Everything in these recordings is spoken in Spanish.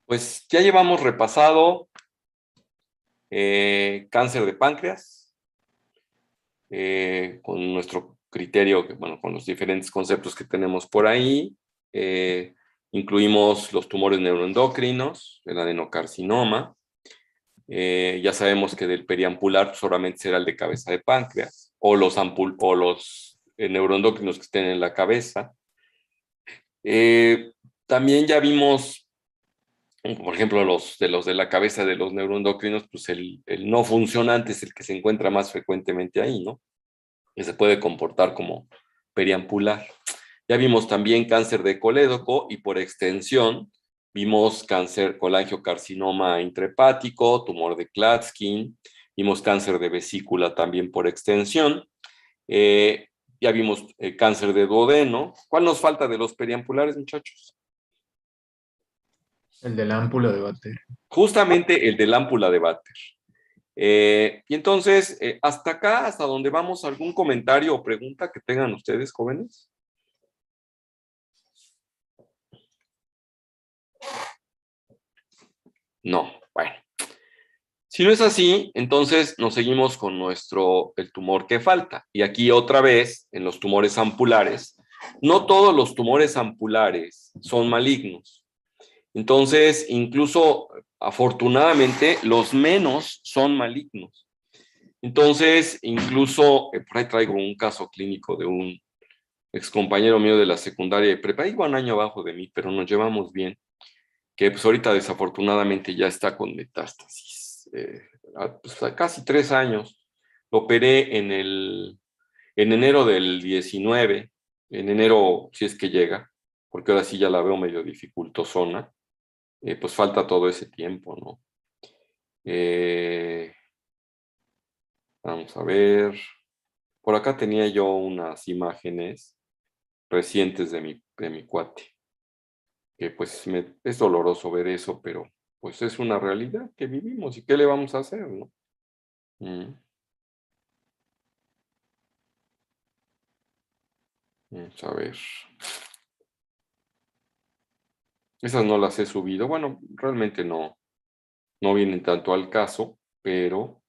Pues ya llevamos repasado cáncer de páncreas, con nuestro criterio, bueno, con los diferentes conceptos que tenemos por ahí. Incluimos los tumores neuroendocrinos, el adenocarcinoma. Ya sabemos que del periampular solamente será el de cabeza de páncreas, o los neuroendocrinos que estén en la cabeza. También ya vimos, por ejemplo, los de la cabeza de los neuroendocrinos, pues el no funcionante es el que se encuentra más frecuentemente ahí, ¿no? Que se puede comportar como periampular. Ya vimos también cáncer de colédoco y por extensión vimos cáncer colangiocarcinoma intrahepático, tumor de Klatskin, vimos cáncer de vesícula también por extensión. Ya vimos cáncer de duodeno. ¿Cuál nos falta de los periampulares, muchachos? El de la ámpula de Vater. Justamente el de la ámpula de Vater. Y entonces, hasta acá, hasta donde vamos, ¿algún comentario o pregunta que tengan ustedes, jóvenes? No, bueno. Si no es así, entonces nos seguimos con el tumor que falta. Y aquí otra vez, en los tumores ampulares, no todos los tumores ampulares son malignos. Entonces, incluso, afortunadamente, los menos son malignos. Entonces, incluso, por ahí traigo un caso clínico de un excompañero mío de la secundaria de prepa, iba un año abajo de mí, pero nos llevamos bien, que pues ahorita desafortunadamente ya está con metástasis. Pues, a casi 3 años. Lo operé en enero del 19, en enero si es que llega, porque ahora sí ya la veo medio dificultosona. Pues falta todo ese tiempo, ¿no? Vamos a ver. Por acá tenía yo unas imágenes recientes de mi cuate, que pues es doloroso ver eso, pero pues es una realidad que vivimos y qué le vamos a hacer, ¿no? Vamos a ver. Esas no las he subido. Bueno, realmente no vienen tanto al caso, pero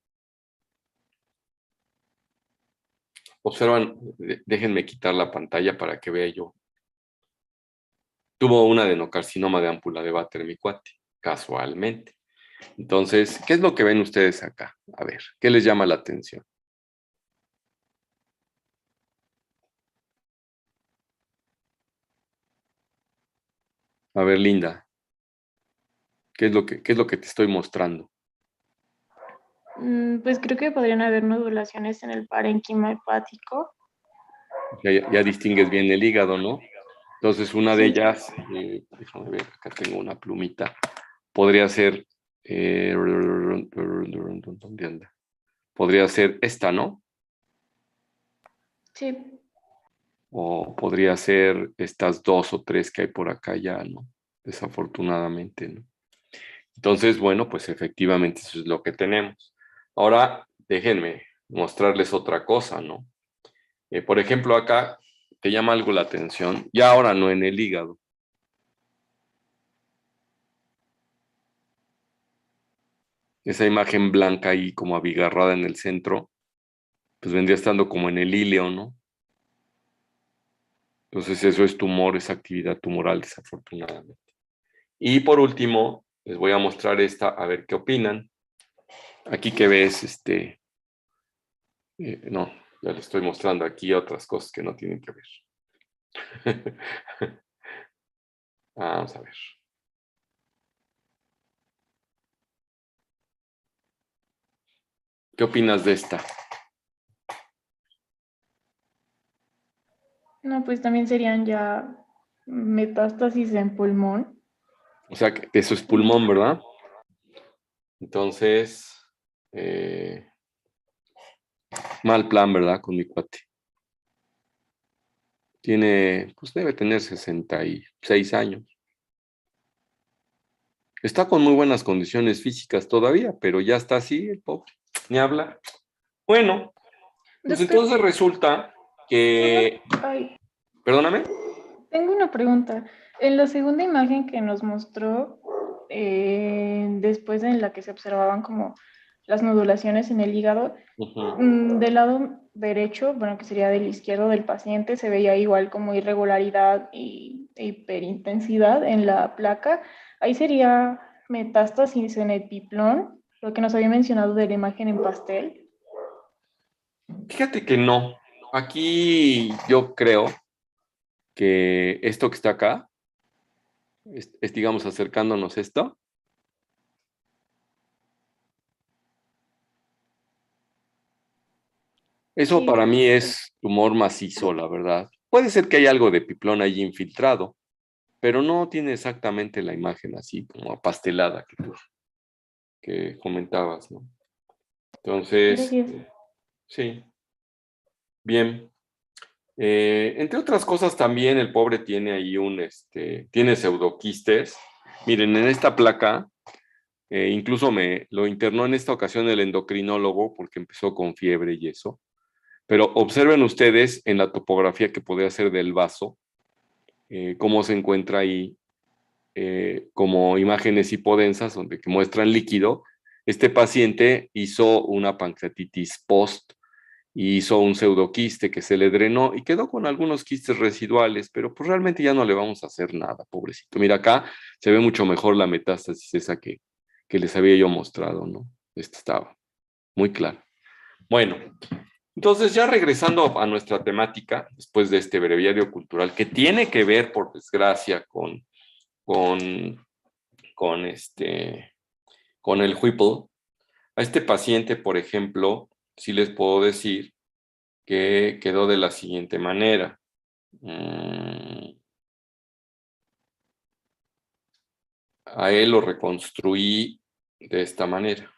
observan, déjenme quitar la pantalla para que vea yo. Tuvo un adenocarcinoma de ámpula de Vater, mi cuate, casualmente. Entonces, ¿qué es lo que ven ustedes acá? A ver, ¿qué les llama la atención? A ver, Linda, ¿qué es lo que te estoy mostrando? Pues creo que podrían haber nodulaciones en el parénquima hepático. Ya distingues bien el hígado, ¿no? Entonces, una de Sí. ellas, déjame ver, acá tengo una plumita, podría ser, ¿dónde anda? Podría ser esta, ¿no? Sí. O podría ser estas 2 o 3 que hay por acá ya, ¿no? Desafortunadamente, ¿no? Entonces, bueno, pues efectivamente eso es lo que tenemos. Ahora, déjenme mostrarles otra cosa, ¿no? Por ejemplo, acá te llama algo la atención, ya ahora no en el hígado. Esa imagen blanca ahí como abigarrada en el centro, pues vendría estando como en el ileo, ¿no? Entonces eso es tumor, es actividad tumoral, desafortunadamente. Y por último, les voy a mostrar esta, a ver qué opinan. Aquí que ves, no, ya les estoy mostrando aquí otras cosas que no tienen que ver. Vamos a ver. ¿Qué opinas de esta? No, pues también serían ya metástasis en pulmón. O sea, que eso es pulmón, ¿verdad? Entonces, mal plan, ¿verdad? Con mi cuate. Pues debe tener 66 años. Está con muy buenas condiciones físicas todavía, pero ya está así, el pobre. Ni habla. Bueno, pues Doctor, entonces resulta que... ay, Perdóname. tengo una pregunta. En la segunda imagen que nos mostró, después en la que se observaban como las nodulaciones en el hígado. Del lado derecho, bueno, que sería del izquierdo del paciente, se veía igual como irregularidad e hiperintensidad en la placa. Ahí sería metástasis en el piplón, lo que nos había mencionado de la imagen en pastel. Fíjate que no. Aquí yo creo que esto que está acá, digamos acercándonos esto, eso Sí, para mí es tumor macizo, la verdad. Puede ser que haya algo de piplón allí infiltrado, pero no tiene exactamente la imagen así como apastelada que comentabas, ¿no? Entonces, gracias. sí, bien. Entre otras cosas también el pobre tiene ahí tiene pseudoquistes. Miren, en esta placa, incluso me lo internó en esta ocasión el endocrinólogo porque empezó con fiebre y eso. Pero observen ustedes en la topografía que podría ser del vaso, cómo se encuentra ahí como imágenes hipodensas donde que muestran líquido. Este paciente hizo una pancreatitis post y hizo un pseudoquiste que se le drenó y quedó con algunos quistes residuales, pero pues realmente ya no le vamos a hacer nada, pobrecito. Mira, acá se ve mucho mejor la metástasis esa que les había yo mostrado, ¿no? Estaba muy claro. Bueno, entonces ya regresando a nuestra temática, después de este breviario cultural, que tiene que ver, por desgracia, con, con el Whipple, a este paciente, por ejemplo, sí les puedo decir que quedó de la siguiente manera. A él lo reconstruí de esta manera.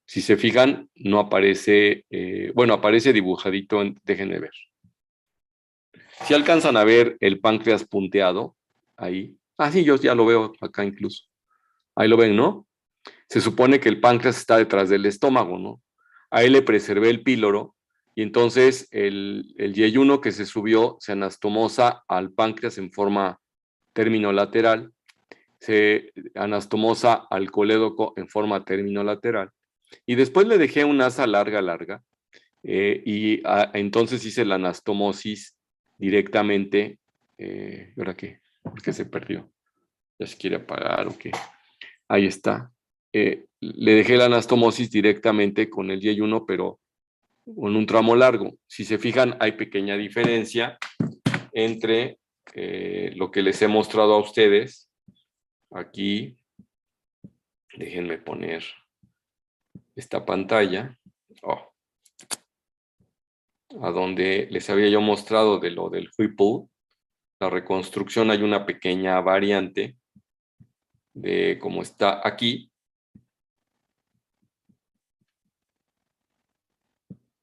Si se fijan, no aparece, bueno, aparece dibujadito, déjenme ver. Si alcanzan a ver el páncreas punteado, ahí. Ah, sí, yo ya lo veo acá incluso. Ahí lo ven, ¿no? Se supone que el páncreas está detrás del estómago, ¿no? A él le preservé el píloro y entonces el yeyuno que se subió se anastomosa al páncreas en forma terminolateral, se anastomosa al colédoco en forma terminolateral y después le dejé un asa larga entonces hice la anastomosis directamente. ¿Ahora qué? ¿Por qué se perdió? ¿Ya se quiere apagar o qué? Ahí está. Le dejé la anastomosis directamente con el yeyuno, pero con un tramo largo. Si se fijan, hay pequeña diferencia entre lo que les he mostrado a ustedes. Aquí, déjenme poner esta pantalla. Oh, a donde les había yo mostrado de lo del Whipple, la reconstrucción, hay una pequeña variante de cómo está aquí.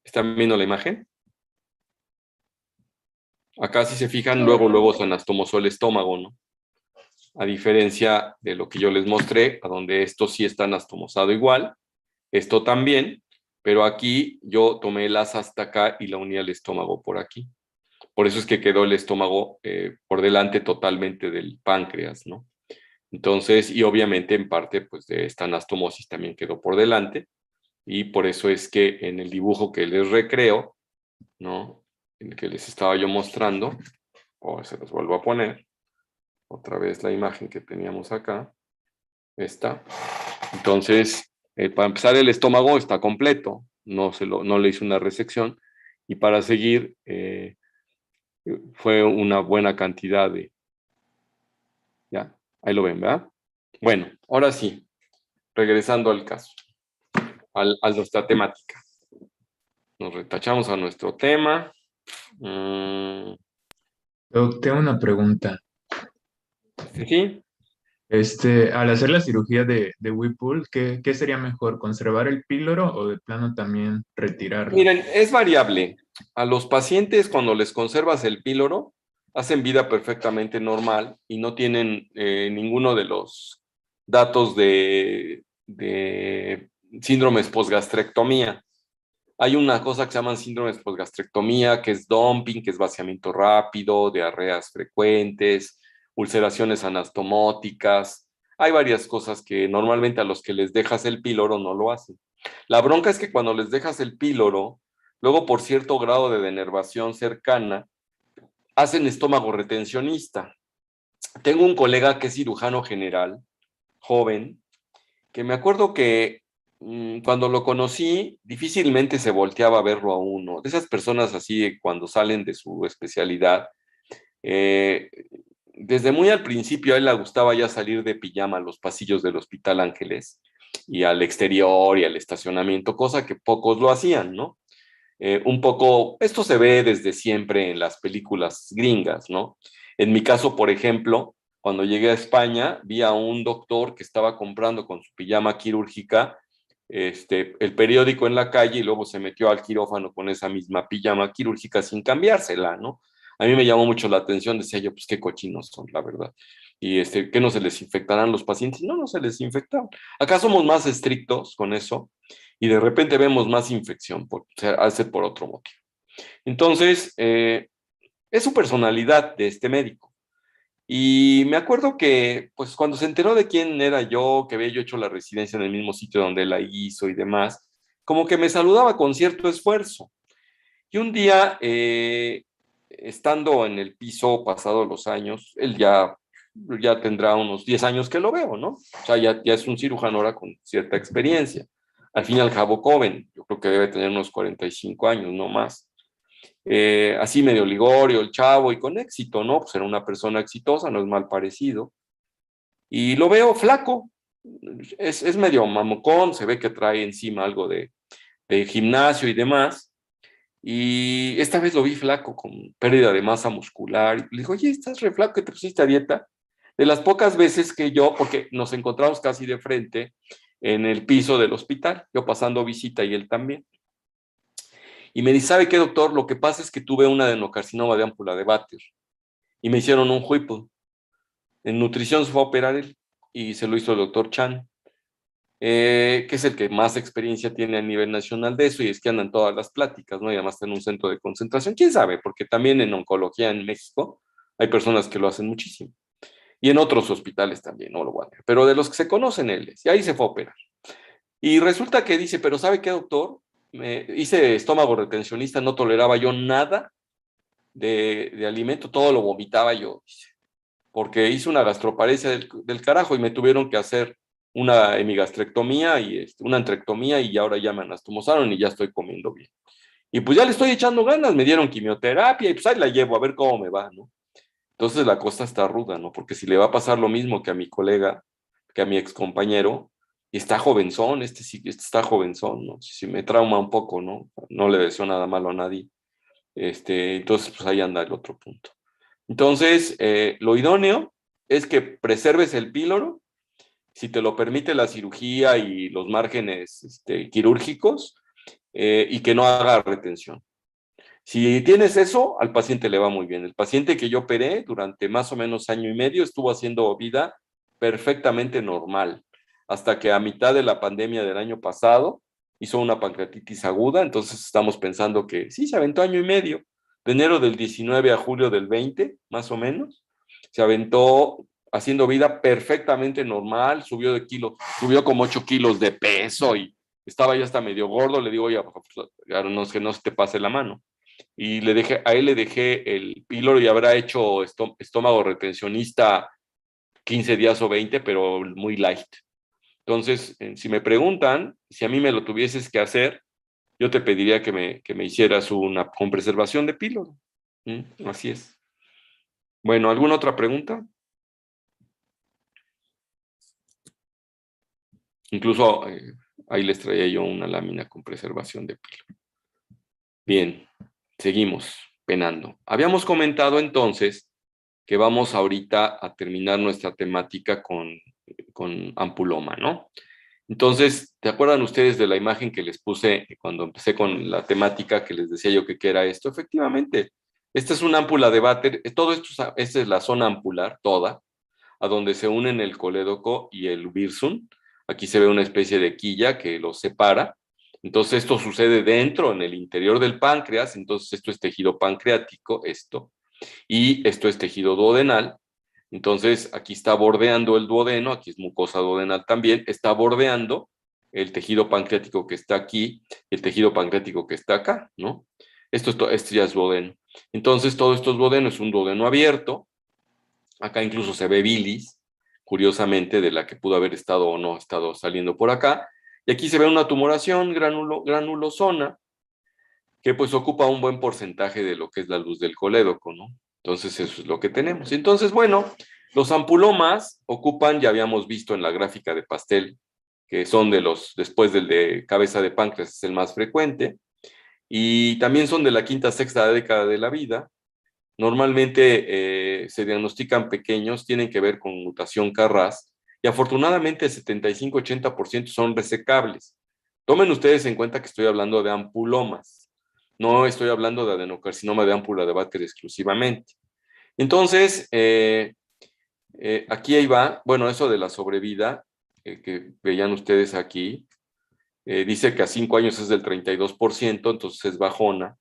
¿Están viendo la imagen? Acá si se fijan, Sí, luego se anastomosó el estómago, ¿no? A diferencia de lo que yo les mostré, a donde esto sí está anastomosado igual, esto también, pero aquí yo tomé el asa hasta acá y la uní al estómago por aquí. Por eso es que quedó el estómago por delante totalmente del páncreas, ¿no? Entonces, y obviamente en parte, pues de esta anastomosis también quedó por delante, y por eso es que en el dibujo que les recreo, ¿no? En el que les estaba yo mostrando, o se los vuelvo a poner, otra vez la imagen que teníamos acá, esta. Entonces, para empezar, el estómago está completo, no le hice una resección, y para seguir, fue una buena cantidad de, ya, ahí lo ven, ¿verdad? Bueno, ahora sí, regresando al caso, a nuestra temática. Nos retachamos a nuestro tema. Doc, tengo una pregunta. Sí, Al hacer la cirugía de Whipple, ¿qué sería mejor? ¿Conservar el píloro o de plano también retirarlo? miren, es variable. A los pacientes, cuando les conservas el píloro, hacen vida perfectamente normal y no tienen ninguno de los datos de síndromes posgastrectomía. Hay una cosa que se llaman síndromes postgastrectomía, que es dumping, que es vaciamiento rápido, diarreas frecuentes, ulceraciones anastomóticas. Hay varias cosas que normalmente a los que les dejas el píloro no lo hacen. La bronca es que cuando les dejas el píloro, luego por cierto grado de denervación cercana, hacen estómago retencionista. Tengo un colega que es cirujano general, joven, que me acuerdo que cuando lo conocí, difícilmente se volteaba a verlo a uno. De esas personas así, cuando salen de su especialidad, eh, desde muy al principio a él le gustaba ya salir de pijama a los pasillos del Hospital Ángeles y al exterior y al estacionamiento, cosa que pocos lo hacían, ¿no? Un poco, esto se ve desde siempre en las películas gringas, ¿no? En mi caso, por ejemplo, cuando llegué a España, vi a un doctor que estaba comprando con su pijama quirúrgica el periódico en la calle y luego se metió al quirófano con esa misma pijama quirúrgica sin cambiársela, ¿no? A mí me llamó mucho la atención, decía yo, pues qué cochinos son, la verdad. Y ¿qué no se les infectarán los pacientes? No, no se les infectaron. Acá somos más estrictos con eso y de repente vemos más infección, hace por otro motivo. Entonces, es su personalidad de este médico. Y me acuerdo que, pues, cuando se enteró de quién era yo, que había yo hecho la residencia en el mismo sitio donde la hizo y demás, como que me saludaba con cierto esfuerzo. Y un día, estando en el piso, pasado los años, él ya tendrá unos 10 años que lo veo, ¿no? O sea, ya es un cirujano ahora con cierta experiencia. Al fin y al cabo, joven, yo creo que debe tener unos 45 años, no más. Así medio ligorio, el chavo, y con éxito, ¿no? Pues era una persona exitosa, no es mal parecido. Y lo veo flaco, es medio mamocón, se ve que trae encima algo de gimnasio y demás. Y esta vez lo vi flaco, con pérdida de masa muscular. Y le digo, oye, ¿estás re flaco que te pusiste a dieta? De las pocas veces que yo, porque nos encontramos casi de frente en el piso del hospital, yo pasando visita y él también. Y me dice, ¿sabe qué, doctor? Lo que pasa es que tuve un adenocarcinoma de ámpula de Batter y me hicieron un Whipple. En nutrición se fue a operar él y se lo hizo el doctor Chan, que es el que más experiencia tiene a nivel nacional de eso y es que andan todas las pláticas, ¿no? Y además está en un centro de concentración. ¿Quién sabe? Porque también en oncología en México hay personas que lo hacen muchísimo. Y en otros hospitales también, no lo voy a decir. Pero de los que se conocen él es, y ahí se fue a operar. Y resulta que dice, pero ¿sabe qué, doctor? Me hice estómago retencionista, no toleraba yo nada de alimento, todo lo vomitaba yo, porque hice una gastroparesia del carajo y me tuvieron que hacer una hemigastrectomía y una antrectomía y ahora ya me anastomosaron y ya estoy comiendo bien. Y pues ya le estoy echando ganas, me dieron quimioterapia y pues ahí la llevo a ver cómo me va, ¿no? Entonces la cosa está ruda, ¿no? Porque si le va a pasar lo mismo que a mi colega, que a mi excompañero, y está jovenzón, sí, este está jovenzón, ¿no? Si me trauma un poco, ¿no? No le deseo nada malo a nadie. Entonces, pues ahí anda el otro punto. Entonces, lo idóneo es que preserves el píloro, si te lo permite la cirugía y los márgenes quirúrgicos, y que no haga retención. Si tienes eso, al paciente le va muy bien. El paciente que yo operé durante más o menos año y medio estuvo haciendo vida perfectamente normal, hasta que a mitad de la pandemia del año pasado hizo una pancreatitis aguda, entonces estamos pensando que sí, se aventó año y medio, de enero del 19 a julio del 20, más o menos, se aventó haciendo vida perfectamente normal, subió de kilo, subió como 8 kilos de peso y estaba ya hasta medio gordo, le digo, oye, no es que no se te pase la mano. Y a él le dejé el píloro y habrá hecho estómago retencionista 15 días o 20, pero muy light. Entonces, si me preguntan, si a mí me lo tuvieses que hacer, yo te pediría que me hicieras una con preservación de píloro. Así es. Bueno, ¿alguna otra pregunta? Incluso ahí les traía yo una lámina con preservación de píloro. Bien, seguimos penando. Habíamos comentado entonces que vamos ahorita a terminar nuestra temática con ampuloma, ¿no? Entonces, ¿te acuerdan ustedes de la imagen que les puse cuando empecé con la temática que les decía yo que era esto? Efectivamente, esta es una ámpula de Batter, todo esto, esta es la zona ampular, toda, a donde se unen el colédoco y el virsum. Aquí se ve una especie de quilla que los separa Entonces esto sucede dentro, en el interior del páncreas, entonces esto es tejido pancreático, y esto es tejido duodenal. Entonces aquí está bordeando el duodeno, aquí es mucosa duodenal también, está bordeando el tejido pancreático que está aquí, el tejido pancreático que está acá, ¿no? Esto ya es duodeno. Entonces todo esto es duodeno, es un duodeno abierto. Acá incluso se ve bilis, curiosamente, de la que pudo haber estado o no estado saliendo por acá. Y aquí se ve una tumoración granulosona, que pues ocupa un buen porcentaje de lo que es la luz del colédoco, ¿no? Entonces eso es lo que tenemos. Entonces, bueno, los ampulomas ocupan, ya habíamos visto en la gráfica de pastel, que son después del de cabeza de páncreas, es el más frecuente, y también son de la quinta, sexta década de la vida. Normalmente se diagnostican pequeños, tienen que ver con mutación Carras, y afortunadamente el 75-80% son resecables. Tomen ustedes en cuenta que estoy hablando de ampulomas, no estoy hablando de adenocarcinoma de ámpula de Baker exclusivamente. Entonces, aquí ahí va, bueno, eso de la sobrevida, que veían ustedes aquí, dice que a 5 años es del 32%, entonces es bajona,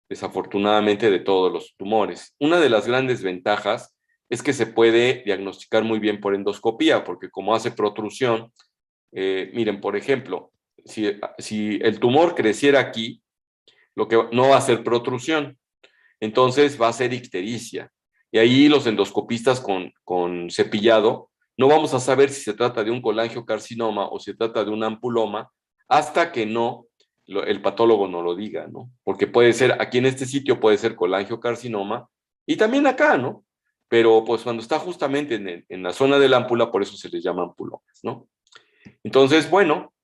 desafortunadamente, de todos los tumores. Una de las grandes ventajas es que se puede diagnosticar muy bien por endoscopía, porque como hace protrusión, miren, por ejemplo, si el tumor creciera aquí, lo que no va a ser protrusión, entonces va a ser ictericia. Y ahí los endoscopistas con cepillado no vamos a saber si se trata de un colangiocarcinoma o se trata de un ampuloma hasta que el patólogo no lo diga, ¿no? Porque puede ser, aquí en este sitio puede ser colangiocarcinoma y también acá, ¿no? Pero pues cuando está justamente en la zona de la ámpula, por eso se les llama ampulomas, ¿no? Entonces, bueno,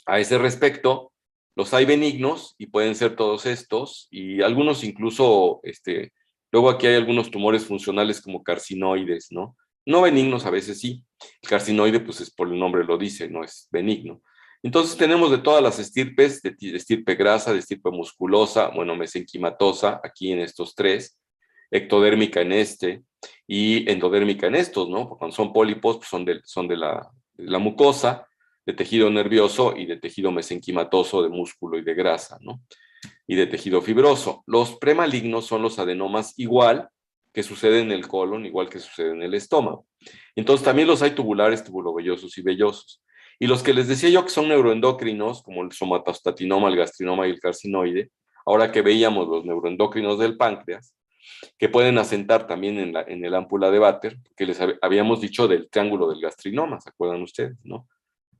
a ese respecto, los hay benignos y pueden ser todos estos, y algunos incluso, luego aquí hay algunos tumores funcionales como carcinoides, ¿no? No benignos, a veces sí. El carcinoide, pues es por el nombre lo dice, no es benigno. Entonces tenemos de todas las estirpes, de estirpe grasa, de estirpe musculosa, bueno, mesenquimatosa, aquí en estos tres, ectodérmica en y endodérmica en estos, ¿no? Porque cuando son pólipos, pues son de la mucosa, de tejido nervioso y de tejido mesenquimatoso, de músculo y de grasa, ¿no? Y de tejido fibroso. Los premalignos son los adenomas igual que sucede en el colon, igual que sucede en el estómago. Entonces también los hay tubulares, tubulovellosos y vellosos. Y los que les decía yo que son neuroendocrinos, como el somatostatinoma, el gastrinoma y el carcinoide, ahora que veíamos los neuroendocrinos del páncreas, que pueden asentar también en el ámpula de Bater, que les habíamos dicho del triángulo del gastrinoma, ¿se acuerdan ustedes, no?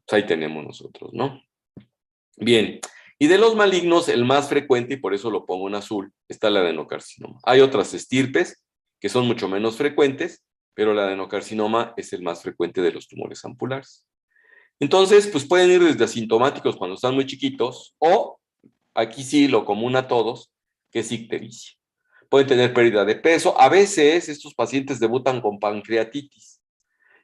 Pues ahí tenemos nosotros, ¿no? Bien, y de los malignos, el más frecuente, y por eso lo pongo en azul, está el adenocarcinoma. Hay otras estirpes que son mucho menos frecuentes, pero el adenocarcinoma es el más frecuente de los tumores ampulares. Entonces, pues pueden ir desde asintomáticos cuando están muy chiquitos, o aquí sí, lo común a todos, que es ictericia. Pueden tener pérdida de peso. A veces estos pacientes debutan con pancreatitis.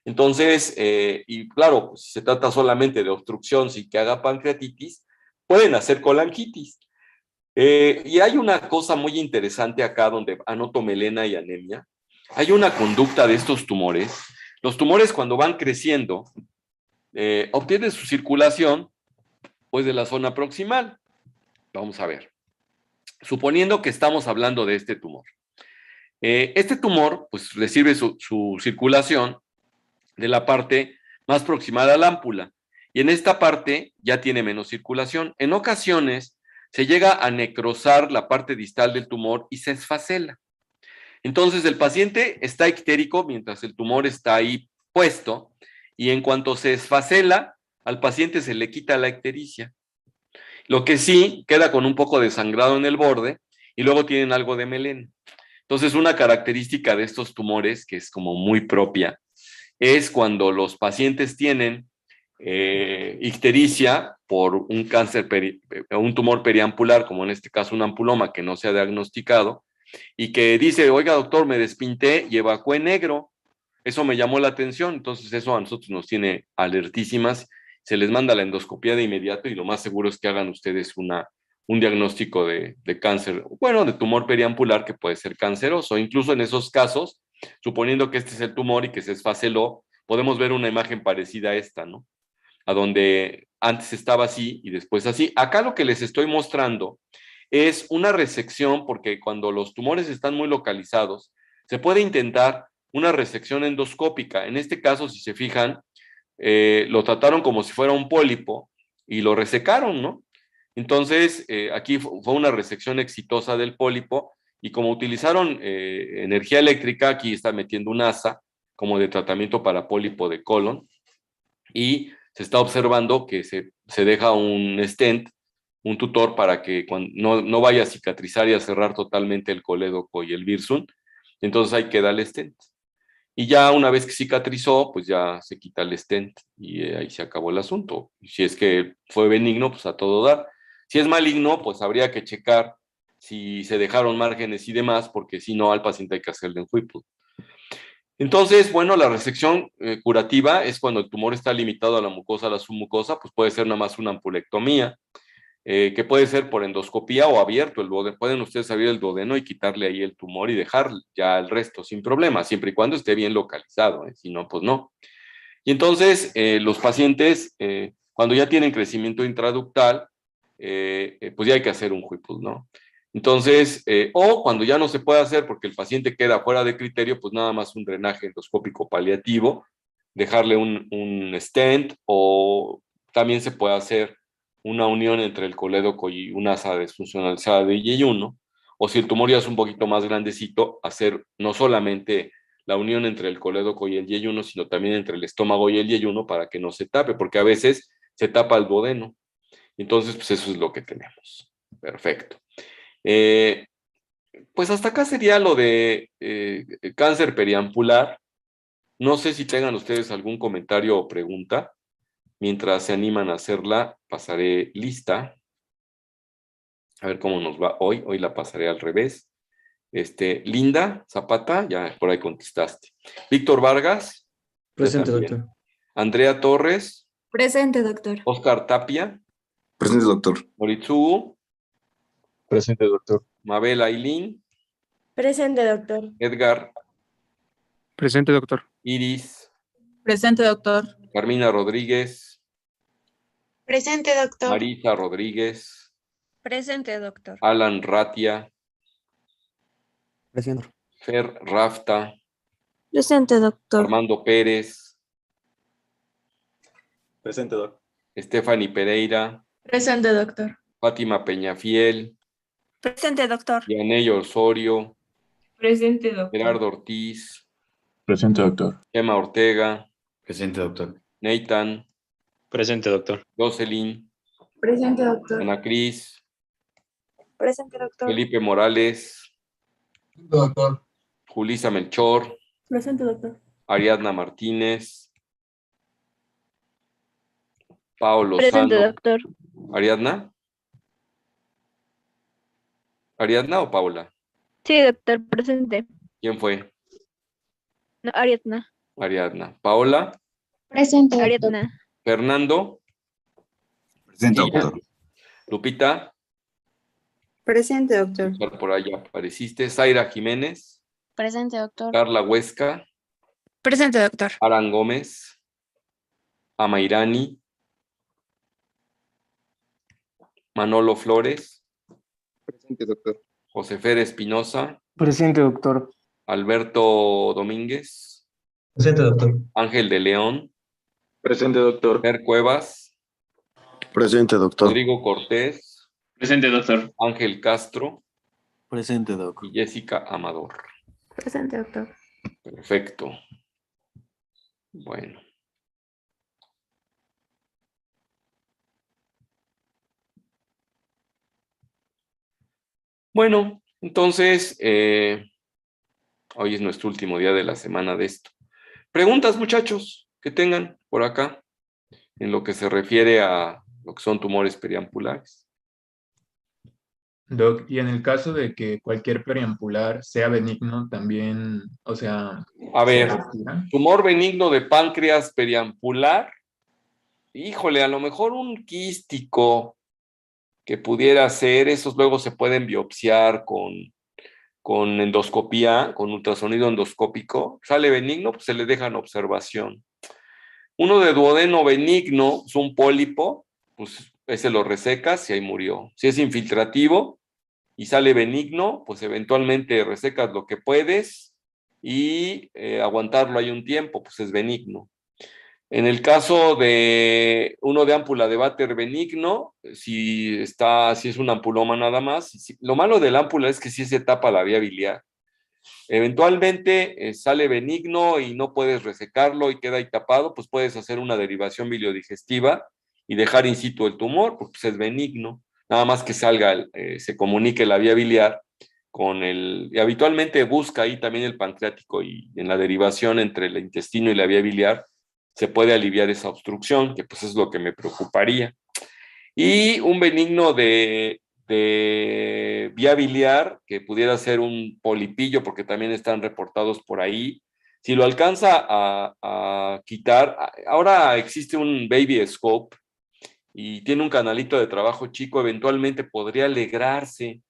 Entonces, y claro, pues, si se trata solamente de obstrucción sin que haga pancreatitis, pueden hacer colangitis. Y hay una cosa muy interesante acá donde anoto melena y anemia. Hay una conducta de estos tumores. Los tumores cuando van creciendo, obtienen su circulación pues de la zona proximal. Vamos a ver. Suponiendo que estamos hablando de este tumor. Este tumor pues recibe su circulación de la parte más proximal a la ámpula. Y en esta parte ya tiene menos circulación. En ocasiones se llega a necrosar la parte distal del tumor y se esfacela. Entonces el paciente está ictérico mientras el tumor está ahí puesto y en cuanto se esfacela, al paciente se le quita la ictericia. Lo que sí queda con un poco de sangrado en el borde y luego tienen algo de melena. Entonces una característica de estos tumores que es como muy propia es cuando los pacientes tienen ictericia por un cáncer, un tumor periampular, como en este caso un ampuloma que no se ha diagnosticado, y que dice, oiga doctor, me despinté y evacué negro. Eso me llamó la atención, entonces eso a nosotros nos tiene alertísimas. Se les manda la endoscopía de inmediato y lo más seguro es que hagan ustedes un diagnóstico de cáncer, bueno, de tumor periampular que puede ser canceroso. Incluso en esos casos, suponiendo que este es el tumor y que se esfaceló, podemos ver una imagen parecida a esta, ¿no? a donde antes estaba así y después así. Acá lo que les estoy mostrando es una resección, porque cuando los tumores están muy localizados, se puede intentar una resección endoscópica. En este caso, si se fijan, lo trataron como si fuera un pólipo y lo resecaron, ¿no? Entonces, aquí fue una resección exitosa del pólipo y como utilizaron energía eléctrica, aquí está metiendo un asa como de tratamiento para pólipo de colon y se está observando que se deja un stent, un tutor para que no vaya a cicatrizar y a cerrar totalmente el colédoco y el virsum. Entonces ahí queda el stent. Y ya una vez que cicatrizó, pues ya se quita el stent y ahí se acabó el asunto. Y si es que fue benigno, pues a todo dar. Si es maligno, pues habría que checar si se dejaron márgenes y demás, porque si no, al paciente hay que hacerle un Whipple. Entonces, bueno, la resección curativa es cuando el tumor está limitado a la mucosa, a la submucosa, pues puede ser nada más una ampulectomía, que puede ser por endoscopía o abierto el duodeno. Pueden ustedes abrir el duodeno y quitarle ahí el tumor y dejar ya el resto sin problema, siempre y cuando esté bien localizado, si no, pues no. Y entonces, los pacientes, cuando ya tienen crecimiento intraductal, pues ya hay que hacer un Whipple, ¿no? Entonces, o cuando ya no se puede hacer porque el paciente queda fuera de criterio, pues nada más un drenaje endoscópico paliativo, dejarle un stent, o también se puede hacer una unión entre el colédoco y una asa desfuncionalizada de IE1, o si el tumor ya es un poquito más grandecito, hacer no solamente la unión entre el colédoco y el IE1, sino también entre el estómago y el IE1 para que no se tape, porque a veces se tapa el duodeno. Entonces, pues eso es lo que tenemos. Perfecto. Pues hasta acá sería lo de cáncer periampular. No sé si tengan ustedes algún comentario o pregunta. Mientras se animan a hacerla, pasaré lista. A ver cómo nos va hoy. Hoy la pasaré al revés. Linda Zapata, ya por ahí contestaste. Víctor Vargas. Presente, doctor. Andrea Torres. Presente, doctor. Oscar Tapia. Presente, doctor. Moritsugu. Presente, doctor. Mabel Ailín. Presente, doctor. Edgar. Presente, doctor. Iris. Presente, doctor. Carmina Rodríguez. Presente, doctor. Marisa Rodríguez. Presente, doctor. Alan Ratia. Presente. Fer Rafta. Presente, doctor. Armando Pérez. Presente, doctor. Stephanie Pereira. Presente, doctor. Fátima Peñafiel. Presente, doctor. Yaney Osorio. Presente, doctor. Gerardo Ortiz. Presente, doctor. Emma Ortega. Presente, doctor. Nathan. Presente, doctor. Jocelyn. Presente, doctor. Ana Cris. Presente, doctor. Felipe Morales. Doctor. Julisa Melchor. Presente, doctor. Ariadna Martínez. Paulo Presente, Sano. doctor. ¿Ariadna? ¿Ariadna o Paula? Sí, doctor, presente. ¿Quién fue? No, Ariadna. Ariadna. ¿Paola? Presente, doctor. Ariadna. ¿Fernando? Presente, Sí. doctor. ¿Lupita? Presente, doctor. Por allá apareciste. Zaira Jiménez. Presente, doctor. Carla Huesca. Presente, doctor. Aran Gómez. Amairani. Manolo Flores. Presente, doctor. Josefer Espinosa. Presente, doctor. Alberto Domínguez. Presente, doctor. Ángel de León. Presente, doctor. Fer Cuevas. Presente, doctor. Rodrigo Cortés. Presente, doctor. Ángel Castro. Presente, doctor. Y Jessica Amador. Presente, doctor. Perfecto. Bueno. Bueno, entonces, hoy es nuestro último día de la semana de esto. Preguntas, muchachos, que tengan por acá, en lo que se refiere a lo que son tumores periampulares. Doc, y en el caso de que cualquier periampular sea benigno, también, o sea, A ¿se ver, retira? tumor benigno de páncreas periampular, híjole, a lo mejor un quístico que pudiera ser, esos luego se pueden biopsiar con endoscopía, con ultrasonido endoscópico, sale benigno, pues se le deja en observación. Uno de duodeno benigno, es un pólipo, pues ese lo resecas y ahí murió. Si es infiltrativo y sale benigno, pues eventualmente resecas lo que puedes y aguantarlo ahí un tiempo, pues es benigno. En el caso de uno de ámpula de váter benigno, si es un ampuloma nada más, lo malo del ámpula es que sí se tapa la vía biliar. Eventualmente sale benigno y no puedes resecarlo y queda ahí tapado, pues puedes hacer una derivación biliodigestiva y dejar in situ el tumor, porque pues es benigno. Nada más que salga, se comunique la vía biliar con y habitualmente busca ahí también el pancreático y en la derivación entre el intestino y la vía biliar se puede aliviar esa obstrucción, que pues es lo que me preocuparía. Y un benigno de vía biliar, que pudiera ser un polipillo, porque también están reportados por ahí. Si lo alcanza a quitar, ahora existe un baby scope y tiene un canalito de trabajo chico, eventualmente podría alegrarse.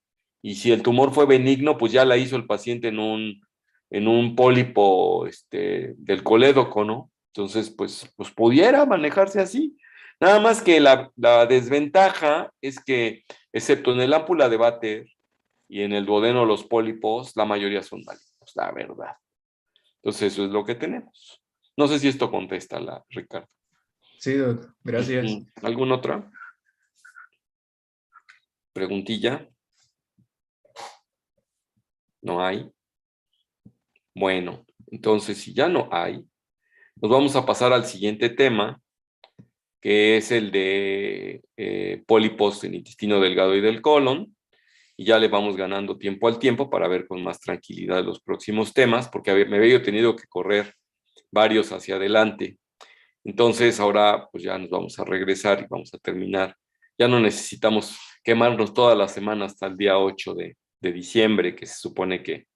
Y si el tumor fue benigno, pues ya la hizo el paciente en un pólipo del colédoco, ¿no? Entonces, pues pudiera manejarse así. Nada más que la desventaja es que, excepto en el ámpula de váter y en el duodeno los pólipos, la mayoría son malignos, la verdad. Entonces, eso es lo que tenemos. No sé si esto contesta, Ricardo. Sí, Doc, gracias. ¿Alguna otra preguntilla? ¿No hay? Bueno, entonces, si ya no hay, nos vamos a pasar al siguiente tema, que es el de pólipos del intestino delgado y del colon, y ya le vamos ganando tiempo al tiempo para ver con más tranquilidad los próximos temas, porque me había tenido que correr varios hacia adelante. Entonces ahora pues ya nos vamos a regresar y vamos a terminar. Ya no necesitamos quemarnos toda la semana hasta el día 8 de diciembre, que se supone que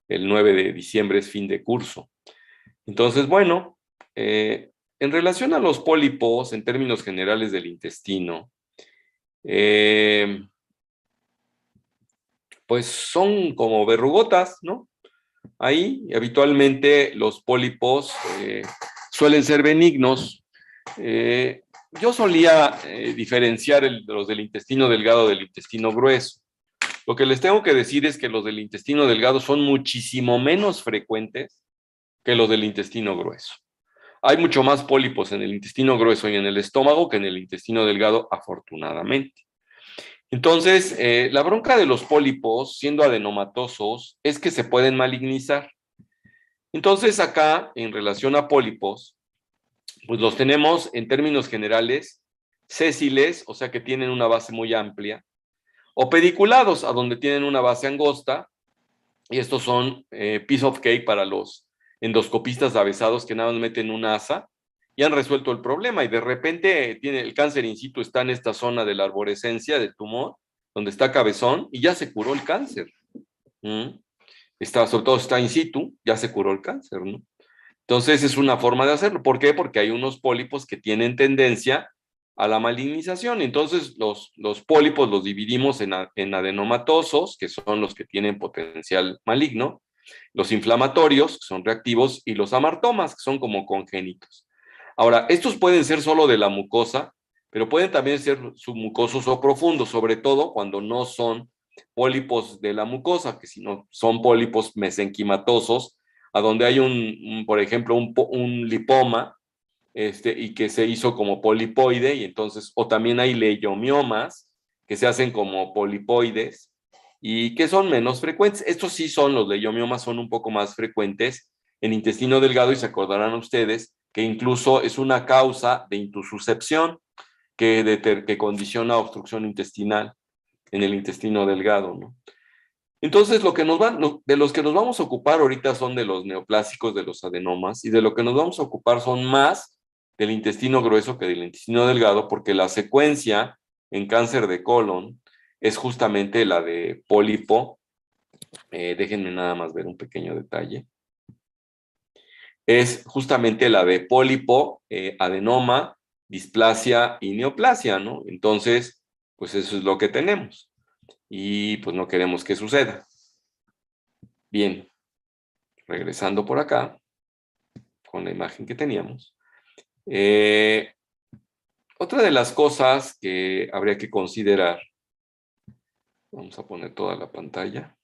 el 9 de diciembre es fin de curso. Entonces, bueno, en relación a los pólipos, en términos generales del intestino, pues son como verrugotas, ¿no? Ahí, habitualmente, los pólipos suelen ser benignos. Yo solía diferenciar los del intestino delgado del intestino grueso. Lo que les tengo que decir es que los del intestino delgado son muchísimo menos frecuentes que los del intestino grueso. Hay mucho más pólipos en el intestino grueso y en el estómago que en el intestino delgado, afortunadamente. Entonces, la bronca de los pólipos, siendo adenomatosos, es que se pueden malignizar. Entonces, acá, en relación a pólipos, pues los tenemos en términos generales sésiles, o sea que tienen una base muy amplia, o pediculados, a donde tienen una base angosta, y estos son piece of cake para los endoscopistas avesados que nada más meten una asa y han resuelto el problema, y de repente el cáncer in situ está en esta zona de la arborescencia del tumor, donde está cabezón, y ya se curó el cáncer. Sobre todo está in situ, ya se curó el cáncer, ¿no? Entonces es una forma de hacerlo. ¿Por qué? Porque hay unos pólipos que tienen tendencia a la malignización. Entonces los pólipos los dividimos en adenomatosos, que son los que tienen potencial maligno, los inflamatorios, que son reactivos, y los amartomas, que son como congénitos. Ahora, estos pueden ser solo de la mucosa, pero pueden también ser submucosos o profundos, sobre todo cuando no son pólipos de la mucosa, que si no son pólipos mesenquimatosos, a donde hay por ejemplo, un lipoma, y que se hizo como polipoide, y entonces, o también hay leiomiomas, que se hacen como polipoides, y que son menos frecuentes. Estos sí son, los leiomiomas son un poco más frecuentes en intestino delgado, y se acordarán ustedes que incluso es una causa de intususcepción que condiciona obstrucción intestinal en el intestino delgado, ¿no? Entonces, de los que nos vamos a ocupar ahorita son de los neoplásicos, de los adenomas, y de lo que nos vamos a ocupar son más del intestino grueso que del intestino delgado, porque la secuencia en cáncer de colon es justamente la de pólipo. Déjenme nada más ver un pequeño detalle. Es justamente la de pólipo, adenoma, displasia y neoplasia, ¿no? Entonces, pues eso es lo que tenemos. Y pues no queremos que suceda. Bien, regresando por acá, con la imagen que teníamos. Otra de las cosas que habría que considerar, vamos a poner toda la pantalla.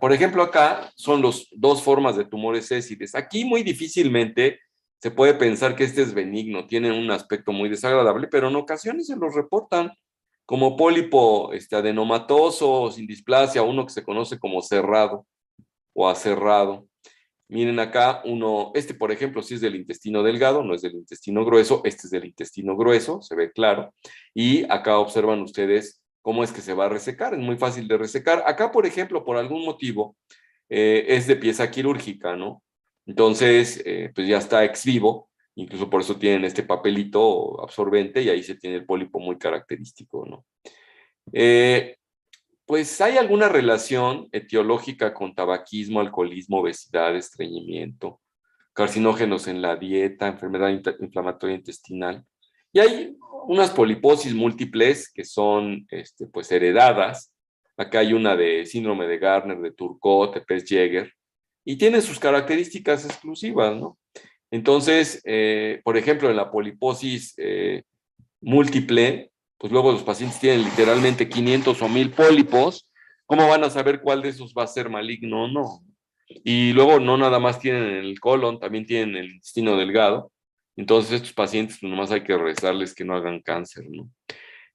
Por ejemplo, acá son las dos formas de tumores sésiles. Aquí muy difícilmente se puede pensar que este es benigno, tiene un aspecto muy desagradable, pero en ocasiones se los reportan como pólipo adenomatoso, sin displasia, uno que se conoce como cerrado o acerrado. Miren acá por ejemplo, sí es del intestino delgado, no es del intestino grueso, este es del intestino grueso, se ve claro. Y acá observan ustedes cómo es que se va a resecar, es muy fácil de resecar. Acá, por ejemplo, por algún motivo, es de pieza quirúrgica, ¿no? Entonces, pues ya está ex vivo, incluso por eso tienen este papelito absorbente y ahí se tiene el pólipo muy característico, ¿no? Pues hay alguna relación etiológica con tabaquismo, alcoholismo, obesidad, estreñimiento, carcinógenos en la dieta, enfermedad inflamatoria intestinal. Y hay unas poliposis múltiples que son pues heredadas. Acá hay una de síndrome de Gardner, de Turcot, de Pez-Jäger, y tiene sus características exclusivas, ¿no? Entonces, por ejemplo, en la poliposis múltiple, pues luego los pacientes tienen literalmente 500 o 1000 pólipos. ¿Cómo van a saber cuál de esos va a ser maligno o no? Y luego no nada más tienen el colon, también tienen el intestino delgado. Entonces estos pacientes pues nomás hay que rezarles que no hagan cáncer, ¿no?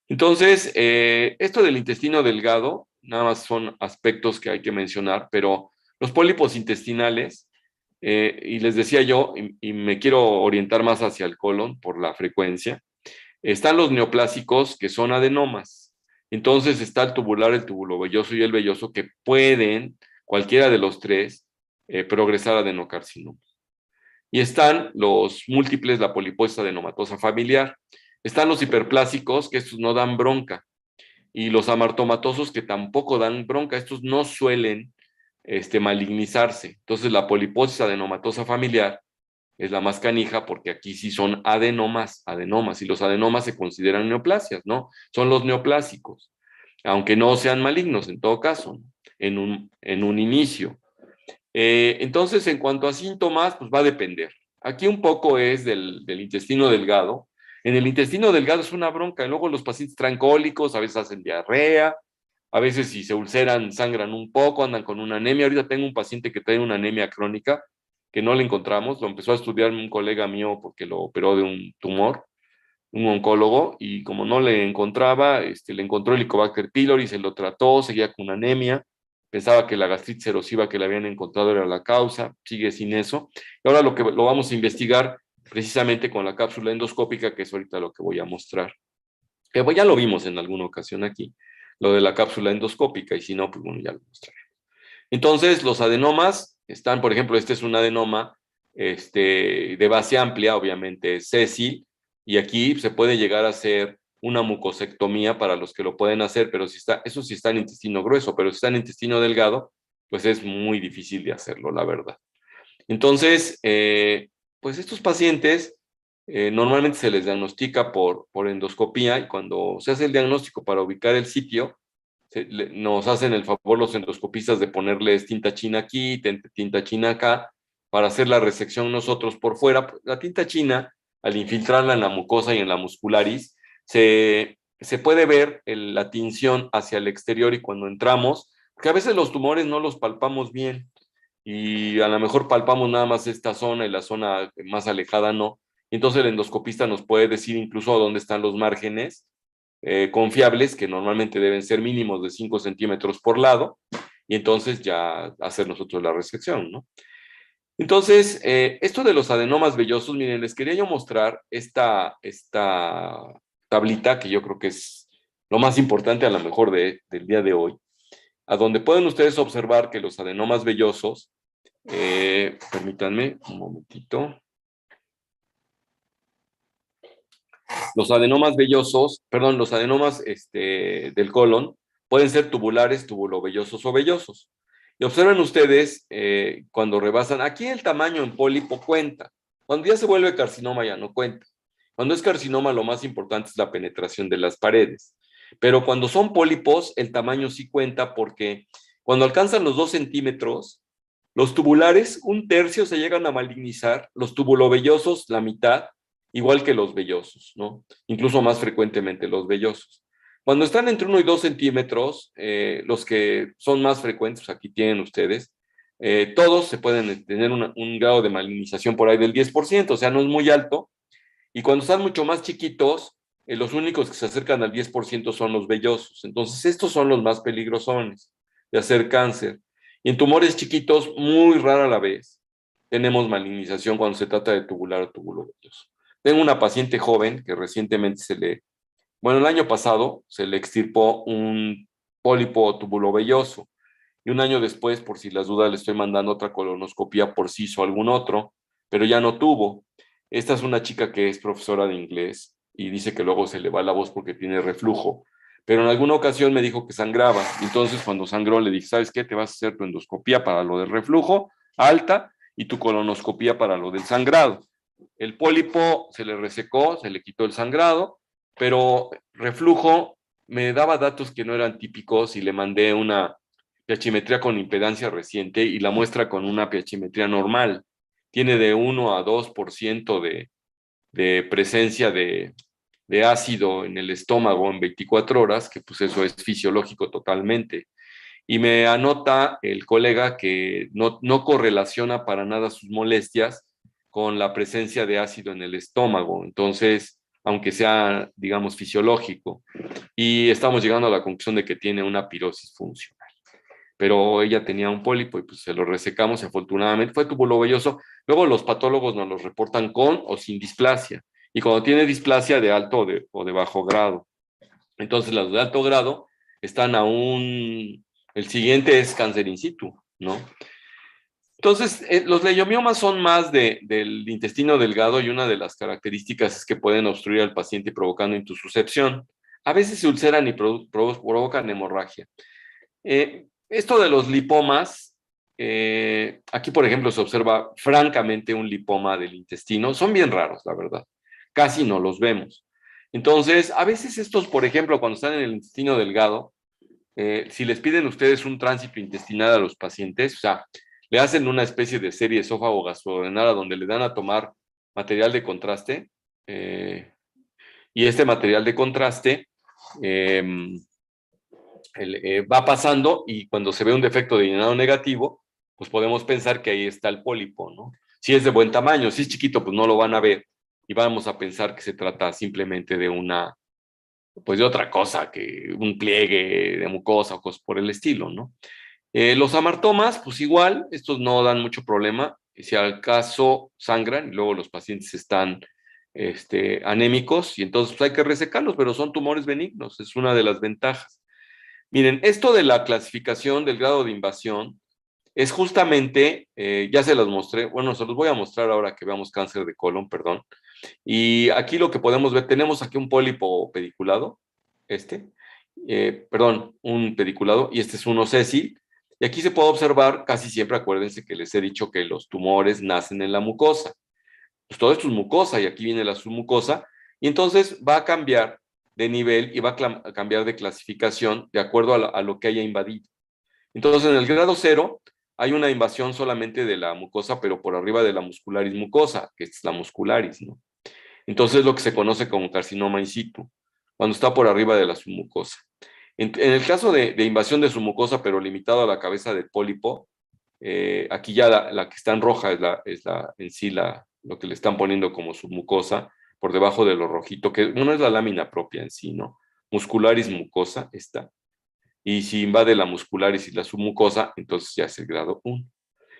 Entonces, esto del intestino delgado, nada más son aspectos que hay que mencionar, pero los pólipos intestinales, y les decía yo, y me quiero orientar más hacia el colon por la frecuencia, están los neoplásicos, que son adenomas. Entonces está el tubular, el tubulovelloso y el velloso, que pueden, cualquiera de los tres, progresar a adenocarcinoma. Y están los múltiples, la poliposis adenomatosa familiar. Están los hiperplásicos, que estos no dan bronca. Y los amartomatosos, que tampoco dan bronca. Estos no suelen malignizarse. Entonces la poliposis adenomatosa familiar es la más canija porque aquí sí son adenomas, y los adenomas se consideran neoplasias, ¿no? Son los neoplásicos, aunque no sean malignos en todo caso, ¿no? en un inicio. Entonces, en cuanto a síntomas, pues va a depender. Aquí un poco es del intestino delgado. En el intestino delgado es una bronca, y luego los pacientes traen cólicos, a veces hacen diarrea, a veces si se ulceran, sangran un poco, andan con una anemia. Ahorita tengo un paciente que trae una anemia crónica, que no le encontramos, lo empezó a estudiar un colega mío porque lo operó de un tumor, un oncólogo, y como no le encontraba, le encontró Helicobacter pylori, se lo trató, seguía con anemia, pensaba que la gastritis erosiva que le habían encontrado era la causa, sigue sin eso, y ahora lo vamos a investigar precisamente con la cápsula endoscópica, que es ahorita lo que voy a mostrar. Que ya lo vimos en alguna ocasión aquí, lo de la cápsula endoscópica, y si no, pues bueno, ya lo mostraré. Entonces, los adenomas están, por ejemplo, este es un adenoma de base amplia, obviamente sésil, y aquí se puede llegar a hacer una mucosectomía para los que lo pueden hacer, pero eso sí está en intestino grueso, pero si está en intestino delgado, pues es muy difícil de hacerlo, la verdad. Entonces, pues estos pacientes normalmente se les diagnostica por endoscopía, y cuando se hace el diagnóstico para ubicar el sitio, nos hacen el favor los endoscopistas de ponerles tinta china aquí, tinta china acá, para hacer la resección nosotros por fuera. La tinta china, al infiltrarla en la mucosa y en la muscularis, se puede ver la tinción hacia el exterior, y cuando entramos, porque a veces los tumores no los palpamos bien, y a lo mejor palpamos nada más esta zona y la zona más alejada no. Entonces el endoscopista nos puede decir incluso dónde están los márgenes confiables, que normalmente deben ser mínimos de 5 centímetros por lado, y entonces ya hacer nosotros la resección, ¿no? Entonces, esto de los adenomas vellosos, miren, les quería yo mostrar esta tablita, que yo creo que es lo más importante a lo mejor del día de hoy, a donde pueden ustedes observar que los adenomas vellosos, permítanme un momentito, los adenomas vellosos, perdón, los adenomas del colon pueden ser tubulares, tubulovellosos o vellosos. Y observen ustedes cuando rebasan, aquí el tamaño en pólipo cuenta. Cuando ya se vuelve carcinoma ya no cuenta. Cuando es carcinoma lo más importante es la penetración de las paredes. Pero cuando son pólipos el tamaño sí cuenta, porque cuando alcanzan los 2 centímetros, Los tubulares, 1/3 se llegan a malignizar, los tubulovellosos, la mitad, igual que los vellosos, ¿no? Incluso más frecuentemente los vellosos. Cuando están entre 1 y 2 centímetros, los que son más frecuentes, pues aquí tienen ustedes, todos se pueden tener un grado de malignización por ahí del 10%, o sea, no es muy alto. Y cuando están mucho más chiquitos, los únicos que se acercan al 10% son los vellosos. Entonces, estos son los más peligrosones de hacer cáncer. Y en tumores chiquitos, muy rara la vez, tenemos malignización cuando se trata de tubular o tubulovelloso. Tengo una paciente joven que recientemente el año pasado se le extirpó un pólipo tubulovelloso. Y un año después, por si las dudas, le estoy mandando otra colonoscopía por CIS o algún otro, pero ya no tuvo. Esta es una chica que es profesora de inglés y dice que luego se le va la voz porque tiene reflujo. Pero en alguna ocasión me dijo que sangraba. Entonces, cuando sangró, le dije, ¿sabes qué? Te vas a hacer tu endoscopía para lo del reflujo alta y tu colonoscopía para lo del sangrado. El pólipo se le resecó, se le quitó el sangrado, pero reflujo me daba datos que no eran típicos y le mandé una pH con impedancia reciente y la muestra con una pH normal. Tiene de 1 a 2% de presencia de ácido en el estómago en 24 horas, que pues eso es fisiológico totalmente. Y me anota el colega que no correlaciona para nada sus molestias con la presencia de ácido en el estómago. Entonces, aunque sea, digamos, fisiológico. Y estamos llegando a la conclusión de que tiene una pirosis funcional. Pero ella tenía un pólipo y pues se lo resecamos, afortunadamente fue tubulovelloso. Luego los patólogos nos los reportan con o sin displasia, y cuando tiene displasia de alto o de bajo grado. Entonces las de alto grado están aún, el siguiente es cáncer in situ, ¿no? Entonces, los leiomiomas son más del intestino delgado y una de las características es que pueden obstruir al paciente provocando intususcepción. A veces se ulceran y provocan hemorragia. Esto de los lipomas, aquí por ejemplo se observa francamente un lipoma del intestino, son bien raros, la verdad, casi no los vemos. Entonces, a veces estos, por ejemplo, cuando están en el intestino delgado, si les piden ustedes un tránsito intestinal a los pacientes, o sea, le hacen una especie de serie esófago gastrodenal donde le dan a tomar material de contraste, y este material de contraste va pasando, y cuando se ve un defecto de llenado negativo, pues podemos pensar que ahí está el pólipo, ¿no? Si es de buen tamaño, si es chiquito, pues no lo van a ver y vamos a pensar que se trata simplemente de pues de otra cosa, que un pliegue de mucosa o cosas por el estilo, ¿no? Los amartomas, pues igual, estos no dan mucho problema. Si al caso sangran y luego los pacientes están anémicos y entonces pues hay que resecarlos, pero son tumores benignos, es una de las ventajas. Miren, esto de la clasificación del grado de invasión es justamente, ya se los mostré, bueno, se los voy a mostrar ahora que veamos cáncer de colon, perdón. Y aquí lo que podemos ver, tenemos aquí un pólipo pediculado, un pediculado, y este es un océsil. Y aquí se puede observar, casi siempre, acuérdense que les he dicho que los tumores nacen en la mucosa. Pues todo esto es mucosa, y aquí viene la submucosa, y entonces va a cambiar de nivel y va a cambiar de clasificación de acuerdo a lo que haya invadido. Entonces, en el grado 0 hay una invasión solamente de la mucosa, pero por arriba de la muscularis mucosa, que es la muscularis, ¿no? Entonces, lo que se conoce como carcinoma in situ, cuando está por arriba de la submucosa. En el caso de invasión de submucosa, pero limitado a la cabeza del pólipo, aquí ya la que está en roja es en sí lo que le están poniendo como submucosa, por debajo de lo rojito, que no es la lámina propia en sí, ¿no? Muscularis mucosa está. Y si invade la muscularis y la submucosa, entonces ya es el grado 1.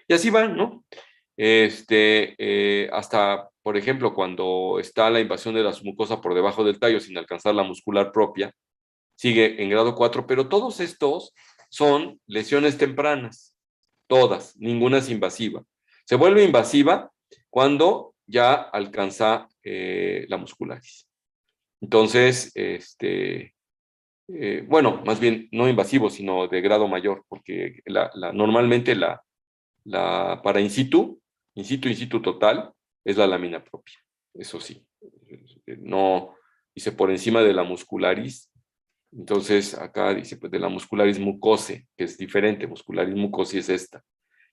Y así van, ¿no? Hasta, por ejemplo, cuando está la invasión de la submucosa por debajo del tallo sin alcanzar la muscular propia, sigue en grado 4, pero todos estos son lesiones tempranas, todas, ninguna es invasiva. Se vuelve invasiva cuando ya alcanza la muscularis. Entonces, bueno, más bien no invasivo, sino de grado mayor, porque normalmente para in situ total, es la lámina propia, eso sí. No, dice por encima de la muscularis, entonces acá dice pues de la muscularis mucose, que es diferente, muscularis mucosi es esta.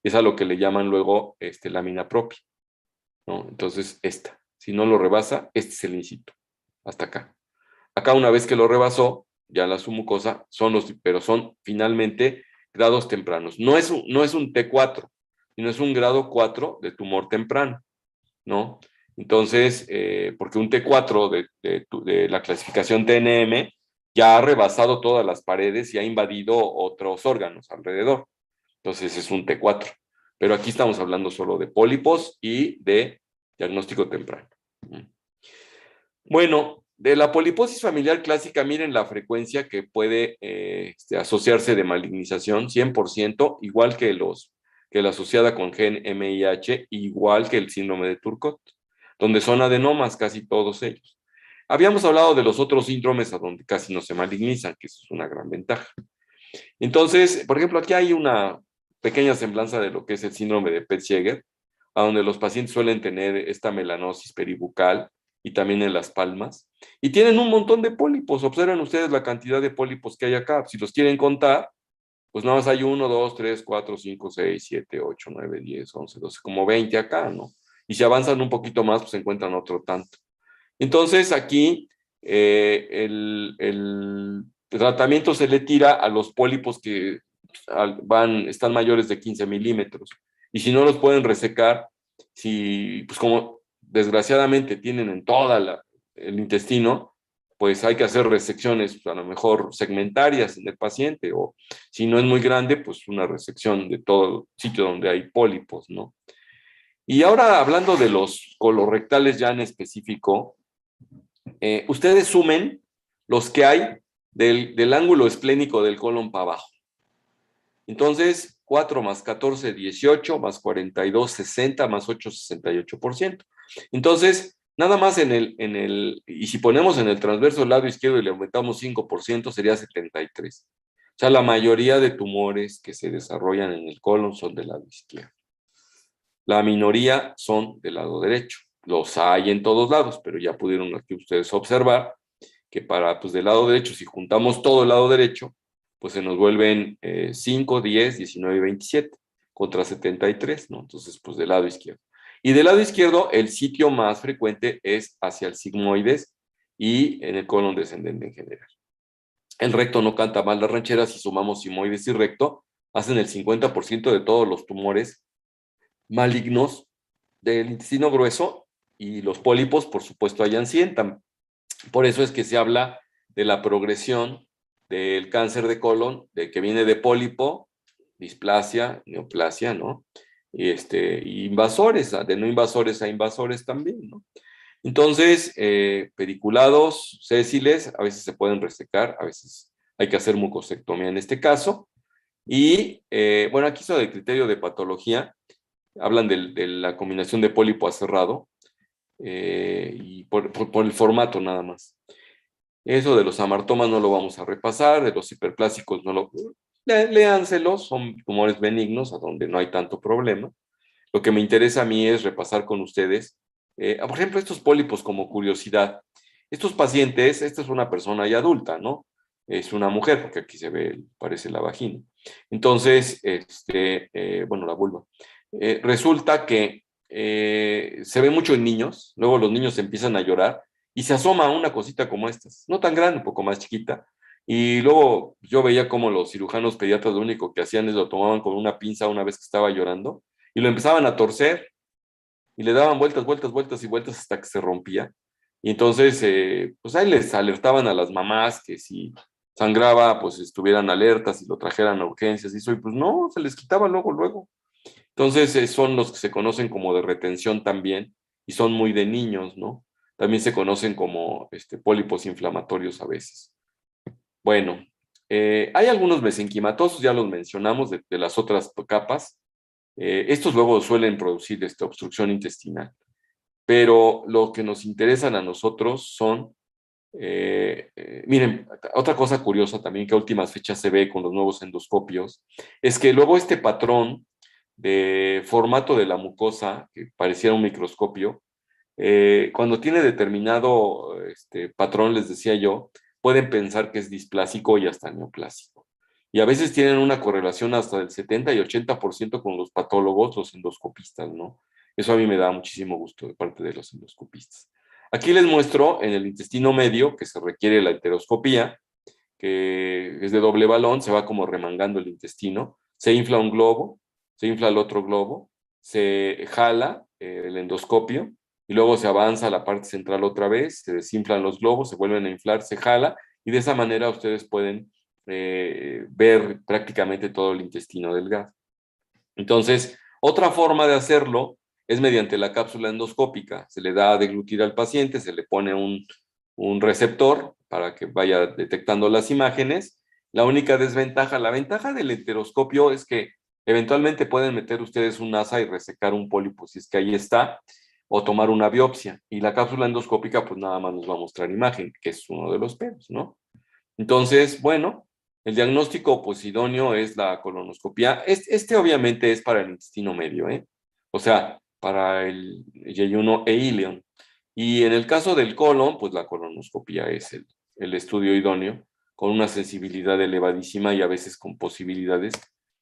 Es a lo que le llaman luego lámina propia, ¿no? Entonces, si no lo rebasa, este es el incito, hasta acá. Acá, una vez que lo rebasó, ya la submucosa, pero son finalmente grados tempranos. No es un T4, sino es un grado 4 de tumor temprano, ¿no? Entonces, porque un T4 de la clasificación TNM ya ha rebasado todas las paredes y ha invadido otros órganos alrededor. Entonces es un T4. Pero aquí estamos hablando solo de pólipos y de diagnóstico temprano. Bueno, de la poliposis familiar clásica, miren la frecuencia que puede asociarse de malignización, 100%, igual que la asociada con gen MIH, igual que el síndrome de Turcot, donde son adenomas casi todos ellos. Habíamos hablado de los otros síndromes a donde casi no se malignizan, que eso es una gran ventaja. Entonces, por ejemplo, aquí hay una pequeña semblanza de lo que es el síndrome de Petersjeger, a donde los pacientes suelen tener esta melanosis peribucal y también en las palmas, y tienen un montón de pólipos. Observen ustedes la cantidad de pólipos que hay acá. Si los quieren contar, pues nada más hay 1, 2, 3, 4, 5, 6, 7, 8, 9, 10, 11, 12, como 20 acá, ¿no? Y si avanzan un poquito más, pues encuentran otro tanto. Entonces, aquí el tratamiento se le tira a los pólipos que están mayores de 15 milímetros. Y si no los pueden resecar, pues como desgraciadamente tienen en todo el intestino, pues hay que hacer resecciones, pues a lo mejor segmentarias en el paciente, o si no es muy grande, pues una resección de todo el sitio donde hay pólipos, ¿no? Y ahora, hablando de los colorectales ya en específico, ustedes sumen los que hay del ángulo esplénico del colon para abajo. Entonces, 4 más 14, 18, más 42, 60, más 8, 68%. Entonces, nada más y si ponemos en el transverso del lado izquierdo y le aumentamos 5%, sería 73. O sea, la mayoría de tumores que se desarrollan en el colon son del lado izquierdo. La minoría son del lado derecho. Los hay en todos lados, pero ya pudieron aquí ustedes observar que pues del lado derecho, si juntamos todo el lado derecho, pues se nos vuelven 5, 10, 19 y 27 contra 73, ¿no? Entonces, pues del lado izquierdo. Y del lado izquierdo, el sitio más frecuente es hacia el sigmoides y en el colon descendente en general. El recto no canta mal las rancheras. Si sumamos sigmoides y recto, hacen el 50% de todos los tumores malignos del intestino grueso, y los pólipos, por supuesto, hayan 100. Por eso es que se habla de la progresión del cáncer de colon, de que viene de pólipo, displasia, neoplasia, ¿no? Y invasores, de no invasores a invasores también, ¿no? Entonces, pediculados, sésiles, a veces se pueden resecar, a veces hay que hacer mucosectomía en este caso. Y, bueno, aquí sobre el criterio de patología, hablan de la combinación de pólipo aserrado, y por el formato nada más. Eso de los amartomas no lo vamos a repasar, de los hiperplásicos léanselos, son tumores benignos a donde no hay tanto problema. Lo que me interesa a mí es repasar con ustedes, por ejemplo, estos pólipos como curiosidad. Estos pacientes, esta es una persona ya adulta, ¿no? Es una mujer, porque aquí se ve, parece la vagina. Entonces, bueno, la vulva. Resulta que se ve mucho en niños, luego los niños empiezan a llorar y se asoma una cosita como estas, no tan grande, un poco más chiquita, y luego yo veía como los cirujanos pediatras lo único que hacían es lo tomaban con una pinza una vez que estaba llorando y lo empezaban a torcer y le daban vueltas, vueltas, vueltas y vueltas hasta que se rompía. Y entonces, pues ahí les alertaban a las mamás que si sangraba, pues estuvieran alertas y lo trajeran a urgencias y eso, y pues no, se les quitaba luego. Entonces, son los que se conocen como de retención también, y son muy de niños, ¿no? También se conocen como pólipos inflamatorios a veces. Bueno, hay algunos mesenquimatosos, ya los mencionamos, de las otras capas. Estos luego suelen producir obstrucción intestinal. Pero lo que nos interesan a nosotros son, miren, otra cosa curiosa también que a últimas fechas se ve con los nuevos endoscopios, es que luego este patrón de formato de la mucosa, que pareciera un microscopio, cuando tiene determinado patrón, les decía yo, pueden pensar que es displásico y hasta neoplásico. Y a veces tienen una correlación hasta del 70 y 80% con los patólogos, los endoscopistas, ¿no? Eso a mí me da muchísimo gusto de parte de los endoscopistas. Aquí les muestro en el intestino medio que se requiere la enteroscopía, que es de doble balón, se va como remangando el intestino, se infla un globo, se infla el otro globo, se jala el endoscopio y luego se avanza a la parte central otra vez, se desinflan los globos, se vuelven a inflar, se jala y de esa manera ustedes pueden ver prácticamente todo el intestino delgado. Entonces, otra forma de hacerlo es mediante la cápsula endoscópica. Se le da a deglutir al paciente, se le pone un receptor para que vaya detectando las imágenes. La única desventaja, la ventaja del enteroscopio es que eventualmente pueden meter ustedes un asa y resecar un pólipo si es que ahí está, o tomar una biopsia. Y la cápsula endoscópica pues nada más nos va a mostrar imagen, que es uno de los pelos, ¿no? Entonces, bueno, el diagnóstico pues idóneo es la colonoscopia. Este obviamente es para el intestino medio, ¿eh? O sea, para el yeyuno e ileón. Y en el caso del colon, pues la colonoscopia es el estudio idóneo, con una sensibilidad elevadísima y a veces con posibilidades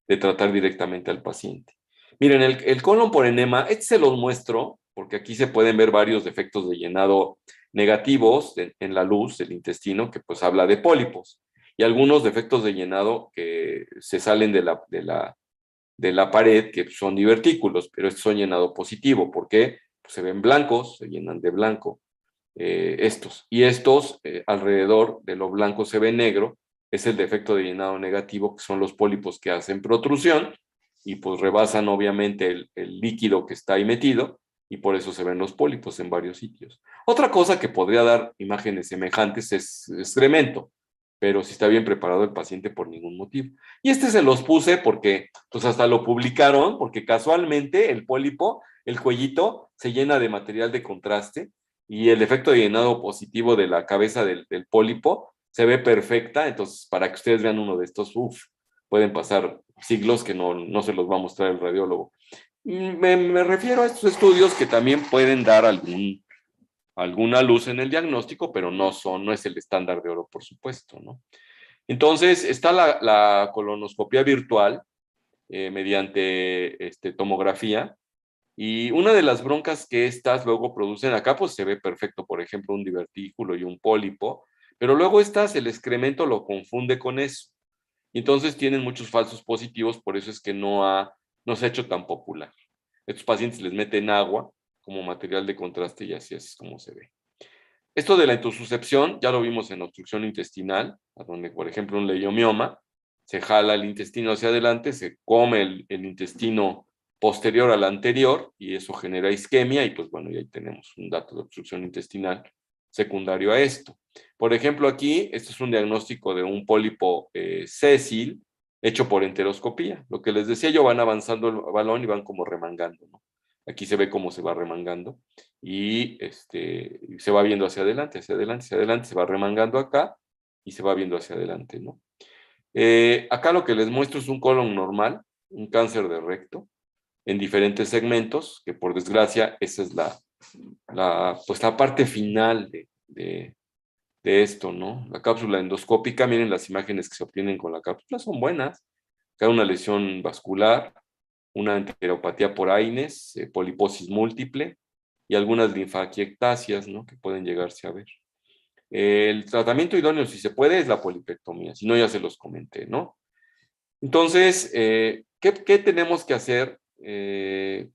de tratar directamente al paciente. Miren, el colon por enema, se los muestro, porque aquí se pueden ver varios defectos de llenado negativos en la luz del intestino, que pues habla de pólipos, y algunos defectos de llenado que se salen de la pared, que son divertículos, pero estos son llenado positivo, porque pues, se ven blancos, se llenan de blanco estos, y estos alrededor de lo blanco se ve negro, es el defecto de llenado negativo, que son los pólipos que hacen protrusión, y pues rebasan obviamente el líquido que está ahí metido, y por eso se ven los pólipos en varios sitios. Otra cosa que podría dar imágenes semejantes es excremento, pero si está bien preparado el paciente por ningún motivo. Y se los puse porque, pues hasta lo publicaron, porque casualmente el pólipo, el cuellito, se llena de material de contraste y el efecto de llenado positivo de la cabeza del pólipo se ve perfecta, entonces para que ustedes vean uno de estos, pueden pasar siglos que no se los va a mostrar el radiólogo. Me refiero a estos estudios que también pueden dar alguna luz en el diagnóstico, pero no es el estándar de oro, por supuesto, ¿no? Entonces, está la colonoscopia virtual mediante tomografía, y una de las broncas que estas luego producen acá, pues se ve perfecto, por ejemplo, un divertículo y un pólipo, pero luego el excremento lo confunde con eso, y entonces tienen muchos falsos positivos, por eso es que no se ha hecho tan popular. Estos pacientes les meten agua como material de contraste y así es como se ve. Esto de la entosuscepción ya lo vimos en obstrucción intestinal, donde, por ejemplo, un leiomioma, se jala el intestino hacia adelante, se come el intestino posterior al anterior y eso genera isquemia y pues bueno, ya ahí tenemos un dato de obstrucción intestinal secundario a esto. Por ejemplo, aquí, este es un diagnóstico de un pólipo sésil hecho por enteroscopía. Lo que les decía yo, van avanzando el balón y van como remangando, ¿no? Aquí se ve cómo se va remangando y se va viendo hacia adelante, hacia adelante, hacia adelante, se va remangando acá y se va viendo hacia adelante, ¿no? Acá lo que les muestro es un colon normal, un cáncer de recto, en diferentes segmentos, que por desgracia esa es pues la parte final de esto, ¿no? La cápsula endoscópica, miren las imágenes que se obtienen con la cápsula, son buenas. Acá una lesión vascular, una enteropatía por AINES, poliposis múltiple y algunas linfaquiectasias, ¿no? Que pueden llegarse a ver. El tratamiento idóneo, si se puede, es la polipectomía, si no ya se los comenté, ¿no? Entonces, ¿qué tenemos que hacer?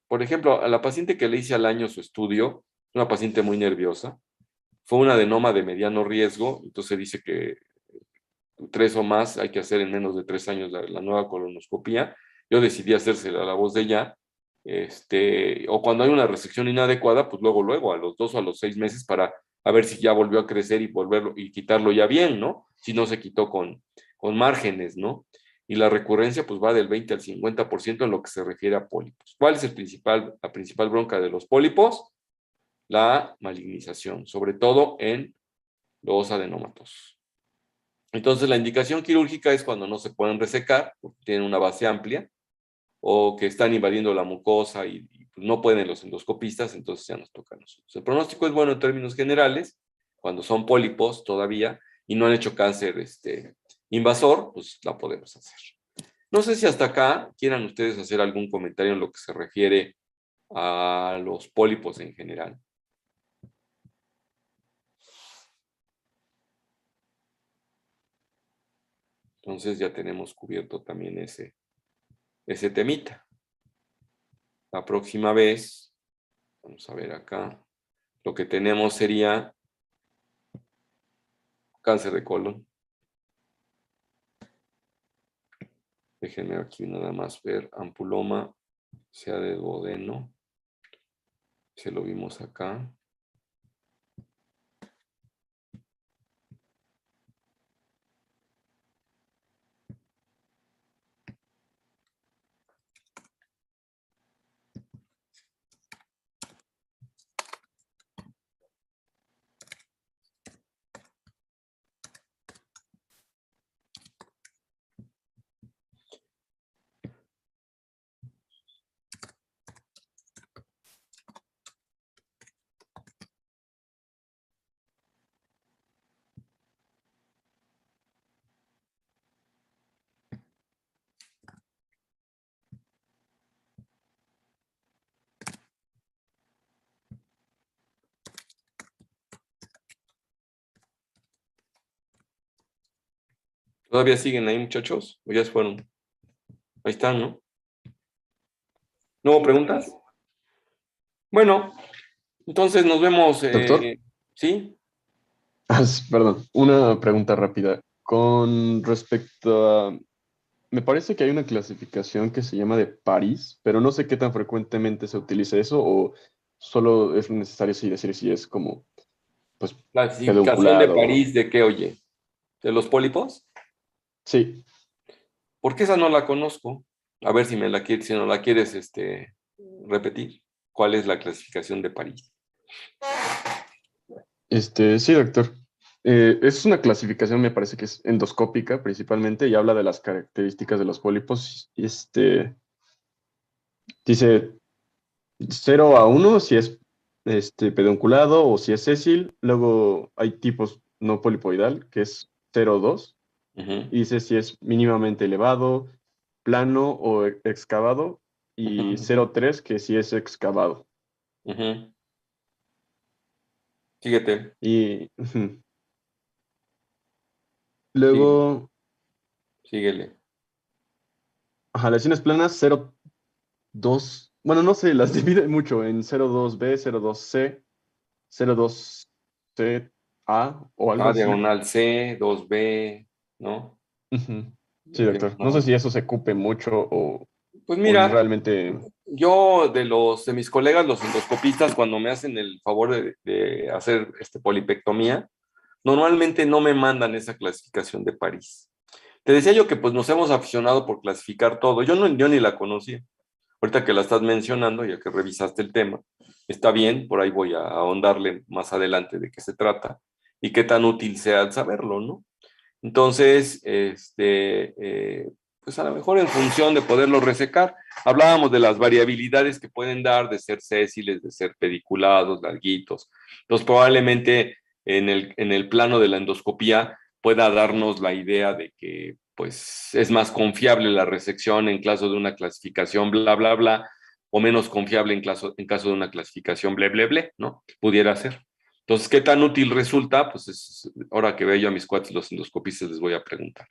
Por ejemplo, a la paciente que le hice al año su estudio, una paciente muy nerviosa, fue un adenoma de mediano riesgo, entonces dice que 3 o más hay que hacer en menos de 3 años la nueva colonoscopía. Yo decidí hacérsela a la voz de ella, o cuando hay una resección inadecuada, pues luego, a los 2 o a los 6 meses para a ver si ya volvió a crecer y volverlo y quitarlo ya bien, ¿no? Si no se quitó con márgenes, ¿no? Y la recurrencia pues va del 20 al 50% en lo que se refiere a pólipos. ¿Cuál es la principal bronca de los pólipos? La malignización, sobre todo en los adenomatos. Entonces la indicación quirúrgica es cuando no se pueden resecar, porque tienen una base amplia, o que están invadiendo la mucosa y pues, no pueden los endoscopistas, entonces ya nos toca a nosotros. El pronóstico es bueno en términos generales, cuando son pólipos todavía, y no han hecho cáncer invasor, pues la podemos hacer. No sé si hasta acá quieran ustedes hacer algún comentario en lo que se refiere a los pólipos en general. Entonces ya tenemos cubierto también ese temita. La próxima vez, vamos a ver acá, lo que tenemos sería cáncer de colon. Déjenme aquí nada más ver ampuloma, sea de duodeno. Se lo vimos acá. ¿Todavía siguen ahí, muchachos? ¿O ya se fueron? Ahí están, ¿no? ¿No hubo preguntas? Bueno, entonces nos vemos. Doctor. ¿Sí? Perdón, una pregunta rápida. Con respecto a... Me parece que hay una clasificación que se llama de París, pero no sé qué tan frecuentemente se utiliza eso o solo es necesario decir si es como, pues, Clasificación de pedunculado. París, ¿de qué, oye? ¿De los pólipos? Sí. Porque esa no la conozco. A ver si me la quieres, si no la quieres repetir. ¿Cuál es la clasificación de París? Sí, doctor. Es una clasificación, me parece que es endoscópica principalmente y habla de las características de los pólipos. Dice 0 a 1 si es pedunculado o si es sésil. Luego hay tipos no polipoidal, que es 0-2. Y dice si es mínimamente elevado, plano o excavado. Y 0-3, que si es excavado. Síguete. Y luego, síguele. Ajá, lesiones planas 0-2. Bueno, no sé, las divide mucho en 0-2B, 0-2C, 0-2C A o algo así. Diagonal C, 2B, ¿no? Sí, doctor. No sé si eso se ocupe mucho o, Pues o mira, realmente... yo de mis colegas, los endoscopistas, cuando me hacen el favor de hacer polipectomía, normalmente no me mandan esa clasificación de París. Te decía yo que pues nos hemos aficionado por clasificar todo. Yo ni la conocía. Ahorita que la estás mencionando, ya que revisaste el tema, está bien, por ahí voy a ahondarle más adelante de qué se trata y qué tan útil sea saberlo, ¿no? Entonces, pues a lo mejor en función de poderlo resecar, hablábamos de las variabilidades que pueden dar de ser sésiles, de ser pediculados, larguitos. Entonces, probablemente en el plano de la endoscopía pueda darnos la idea de que pues es más confiable la resección en caso de una clasificación bla, bla, bla, o menos confiable en caso de una clasificación ble, ble, ble, ¿no? Pudiera ser. Entonces, ¿qué tan útil resulta? Pues ahora que veo yo a mis cuates los endoscopistas les voy a preguntar.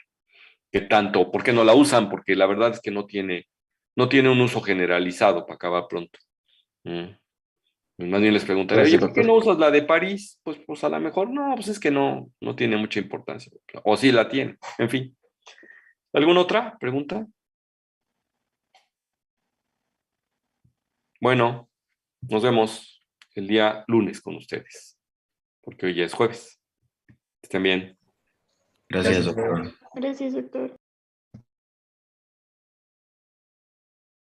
¿Qué tanto? ¿Por qué no la usan? Porque la verdad es que no tiene un uso generalizado para acabar pronto. Más bien les preguntaré, oye, Gracias, ¿por qué doctor. no usas la de París? Pues a lo mejor no, pues es que no tiene mucha importancia. O sí la tiene. En fin. ¿Alguna otra pregunta? Bueno, nos vemos el día lunes con ustedes, porque hoy ya es jueves. Estén bien. Gracias, doctor. Gracias, doctor.